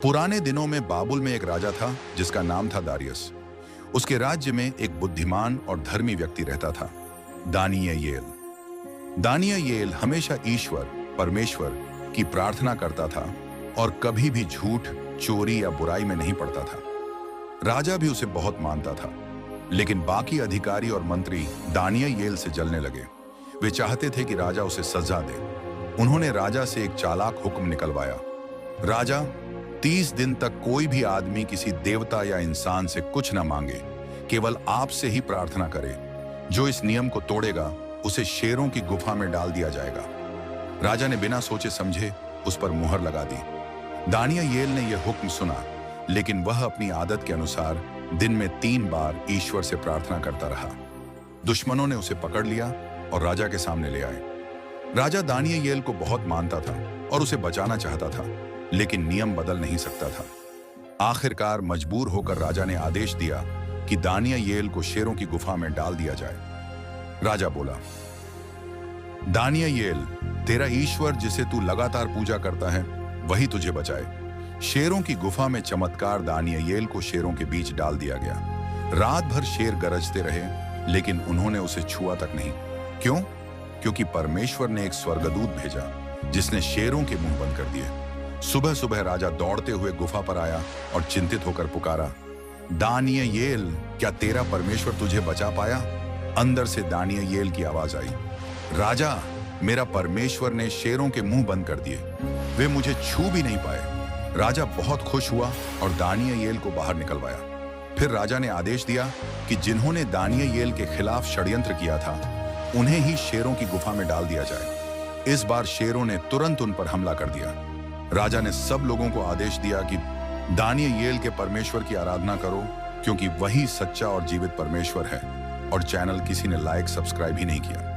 पुराने दिनों में बाबुल में एक राजा था जिसका नाम था दारियस। उसके राज्य में एक बुद्धिमान और धर्मी व्यक्ति रहता था, दानियेल। दानियेल हमेशा ईश्वर परमेश्वर की प्रार्थना करता था और कभी भी झूठ, चोरी या बुराई में नहीं पड़ता था। राजा भी उसे बहुत मानता था, लेकिन बाकी अधिकारी और मंत्री दानियेल से जलने लगे। वे चाहते थे कि राजा उसे सजा दे। उन्होंने राजा से एक चालाक हुक्म निकलवाया। राजा, 30 दिन तक कोई भी आदमी किसी देवता या इंसान से कुछ न मांगे, केवल आपसे ही प्रार्थना करे। जो इस नियम को तोड़ेगा उसे शेरों की गुफा में डाल दिया जाएगा। राजा ने बिना सोचे समझे उस पर मुहर लगा दी। दानियेल ने यह हुक्म सुना, लेकिन वह अपनी आदत के अनुसार दिन में 3 बार ईश्वर से प्रार्थना करता रहा। दुश्मनों ने उसे पकड़ लिया और राजा के सामने ले आए। राजा दानियेल को बहुत मानता था और उसे बचाना चाहता था, लेकिन नियम बदल नहीं सकता था। आखिरकार मजबूर होकर राजा ने आदेश दिया कि दानियेल को शेरों की गुफा में डाल दिया जाए। राजा बोला, दानियेल, तेरा ईश्वर जिसे तू लगातार पूजा करता है वही तुझे बचाए। शेरों की गुफा में चमत्कार दानियेल को शेरों के बीच डाल दिया गया। रात भर शेर गरजते रहे, लेकिन उन्होंने उसे छुआ तक नहीं। क्यों? क्योंकि परमेश्वर ने एक स्वर्गदूत भेजा जिसने शेरों के मुंह बंद कर दिए। सुबह सुबह राजा दौड़ते हुए गुफा पर आया और चिंतित होकर पुकारा, दानियेल, क्या तेरा परमेश्वर तुझे बचा पाया? अंदर से दानियेल की आवाज आई, राजा, मेरा परमेश्वर ने शेरों के मुंह बंद कर दिए, वे मुझे छू भी नहीं पाए। राजा बहुत खुश हुआ और दानियेल को बाहर निकलवाया। फिर राजा ने आदेश दिया कि जिन्होंने दानियेल के खिलाफ षड्यंत्र किया था उन्हें ही शेरों की गुफा में डाल दिया जाए। इस बार शेरों ने तुरंत उन पर हमला कर दिया। राजा ने सब लोगों को आदेश दिया कि दानियेल के परमेश्वर की आराधना करो, क्योंकि वही सच्चा और जीवित परमेश्वर है। और चैनल किसी ने लाइक सब्सक्राइब ही नहीं किया।